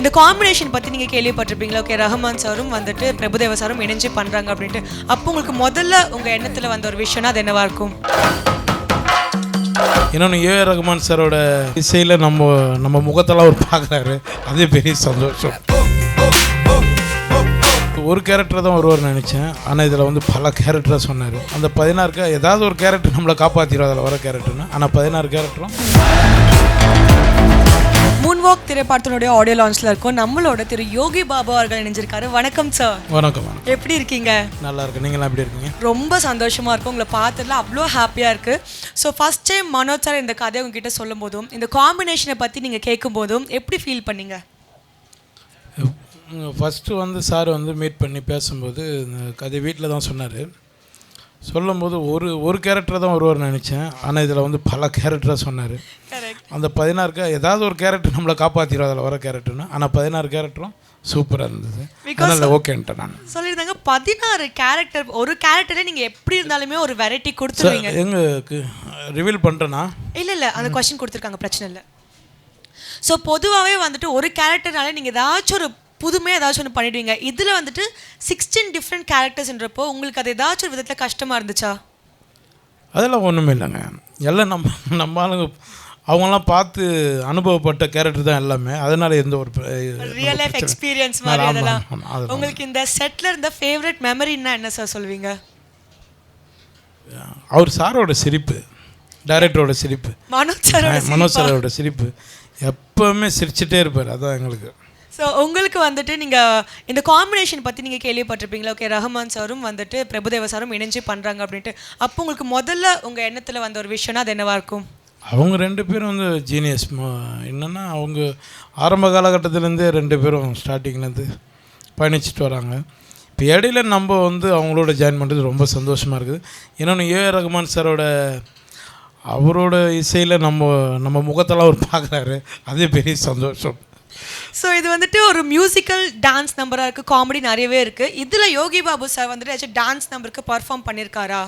இந்த காம்பினேஷன் பற்றி நீங்கள் கேள்விப்பட்டிருப்பீங்களா? ஓகே, ரஹ்மான் சாரும் வந்துட்டு பிரபுதேவா சாரும் இணைஞ்சு பண்ணுறாங்க அப்படின்ட்டு. அப்போ உங்களுக்கு முதல்ல உங்கள் எண்ணத்தில் வந்த ஒரு விஷயம்னா அது என்னவா இருக்கும்? இன்னொன்று ஏஆர் ரஹ்மான் சாரோட இசையில் நம்ம முகத்தெல்லாம் அவர் பார்க்குறாரு, அதே பெரிய சந்தோஷம். ஒரு கேரக்டர் தான் வருவார்னு நினச்சேன், ஆனால் இதில் வந்து பல கேரக்டராக சொன்னார். அந்த 16 ஏதாவது ஒரு கேரக்டர் நம்மளை காப்பாற்றிடும் அதில் வர கேரக்டர்னு. ஆனால் 16 கேரக்டரும் மூன்வாக் திரைப்படத்தினுடைய ஆடியோ லான்ச்சில் இருக்கும். நம்மளோட திரு யோகி பாபு அவர்கள் இணைஞ்சிருக்காரு. வணக்கம் சார். வணக்கம். எப்படி இருக்கீங்க? நல்லா இருக்கு. நீங்களாம் எப்படி இருக்கீங்க? ரொம்ப சந்தோஷமாக இருக்கும். உங்களை பார்த்ததுல அவ்வளோ ஹாப்பியாக இருக்குது. So first time Manoj sir இந்த கதையை உங்ககிட்ட சொல்லும் போதும் இந்த காம்பினேஷனை பற்றி நீங்கள் கேட்கும் போதும் எப்படி ஃபீல் பண்ணீங்க? ஃபஸ்ட்டு வந்து சார் வந்து மீட் பண்ணி பேசும்போது இந்த கதை வீட்டில் தான் சொன்னார். சொல்லும்போது ஒரு கேரக்டர் தான் வருவார்னு நினச்சேன், ஆனால் இதில் வந்து பல கேரக்டராக சொன்னார். அந்த 16 ஏதாவது ஒரு கேரக்டர் நம்மளை காப்பாற்றிடும் அதில் வர கேரக்டர்னு. ஆனால் 16 கேரக்டரும் சூப்பராக இருந்தது. அதனால் ஓகேன்ட்டேன் நான். சொல்லியிருந்தாங்க 16 கேரக்டர், ஒரு கேரக்டரே நீங்கள் எப்படி இருந்தாலுமே ஒரு வெரைட்டி கொடுத்துருவீங்க. எங்களுக்கு ரிவீல் பண்ணுறேன்னா இல்லை அந்த கொஸ்டின் கொடுத்துருக்காங்க, பிரச்சனை இல்லை. ஸோ பொதுவாகவே வந்துட்டு ஒரு கேரக்டர்னாலே நீங்கள் ஏதாச்சும் ஒரு புதுமையாக ஏதாச்சும் ஒன்று பண்ணிடுவீங்க. இதில் வந்துட்டு 16 டிஃப்ரெண்ட் கேரக்டர்ஸ்ன்றப்போ உங்களுக்கு அது ஏதாச்சும் ஒரு விதத்தில் கஷ்டமாக இருந்துச்சா? அதெல்லாம் ஒன்றுமே இல்லைங்க. எல்லாம் நம்ம ஆளுங்க அவங்களாம் பார்த்து அனுபவப்பட்ட கேரக்டர் தான் எல்லாமே. அதனால் எந்த ஒரு ரியல் லைஃப் எக்ஸ்பீரியன்ஸ் மாதிரி அதெல்லாம். உங்களுக்கு இந்த செட்டில் இருந்த ஃபேவரட் மெமரின்னா என்ன சார் சொல்வீங்க? அவர் சாரோட சிரிப்பு, டைரக்டரோட சிரிப்பு, மனோஜ் சாரோட சிரிப்பு எப்போவுமே சிரிச்சுட்டே இருப்பார். அதான் எங்களுக்கு. ஸோ உங்களுக்கு வந்துட்டு நீங்கள் இந்த காம்பினேஷன் பற்றி நீங்கள் கேள்விப்பட்டிருப்பீங்களா? ஓகே, ரஹ்மான் சாரும் வந்துட்டு பிரபுதேவா சாரும் இணைஞ்சு பண்ணுறாங்க அப்படின்ட்டு. அப்போ உங்களுக்கு முதல்ல உங்கள் எண்ணத்தில் வந்த ஒரு விஷயம்னா அது என்னவா இருக்கும்? அவங்க 2 பேரும் வந்து ஜீனியஸ். என்னென்னா அவங்க ஆரம்ப காலகட்டத்திலேருந்தே 2 பேரும் ஸ்டார்டிங்லேருந்து பயணிச்சுட்டு வராங்க. இப்போ இடையில நம்ம வந்து அவங்களோட ஜாயின் பண்ணுறது ரொம்ப சந்தோஷமாக இருக்குது. இன்னொன்று ஏஆர் ரஹ்மான் அவரோட இசையில் நம்ம முகத்தெல்லாம் அவர் பார்க்குறாரு, அதே பெரிய சந்தோஷம். ஸோ இது வந்துட்டு ஒரு மியூசிக்கல் டான்ஸ் நம்பராக இருக்குது, காமெடி நிறையவே இருக்குது. இதில் யோகி பாபு சார் வந்துட்டு ஏதாச்சும் டான்ஸ் நம்பருக்கு பர்ஃபார்ம் பண்ணியிருக்காரா?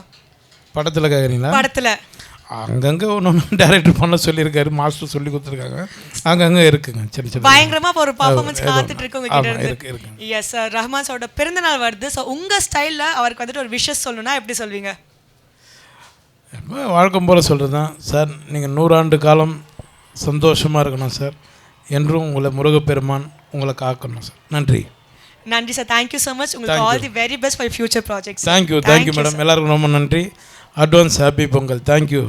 படத்தில் கேட்குறீங்களா? படத்தில் அங்கங்கே ஒன்று டைரக்டர் பண்ண சொல்லியிருக்காரு, மாஸ்டர் சொல்லி கொடுத்துருக்காங்க, அங்கங்கே இருக்குங்க. சரி சரி, பயங்கரமாக ஒரு பர்ஃபார்மன்ஸ் காத்துட்டு இருக்கு உங்ககிட்ட இருக்கு. எஸ் சார், ரஹ்மான் சாரோட பிறந்தநாள் வருது. ஸோ உங்கள் ஸ்டைலில் அவருக்கு வந்துட்டு ஒரு விஷஸ் சொல்லணும்னா எப்படி சொல்வீங்க? வழக்கம் போல் சொல்கிறது தான் சார். நீங்கள் 100 ஆண்டு காலம் சந்தோஷமாக இருக்கணும் சார். என்றும் உங்களை முருகப்பெருமான் உங்களை காக்கணும் சார். நன்றி சார். Thank you so much. உங்களுக்கு all the very best for future projects. Thank you madam. எல்லாருக்கும் ரொம்ப நன்றி. Advance happy Pongal. தேங்க்யூ.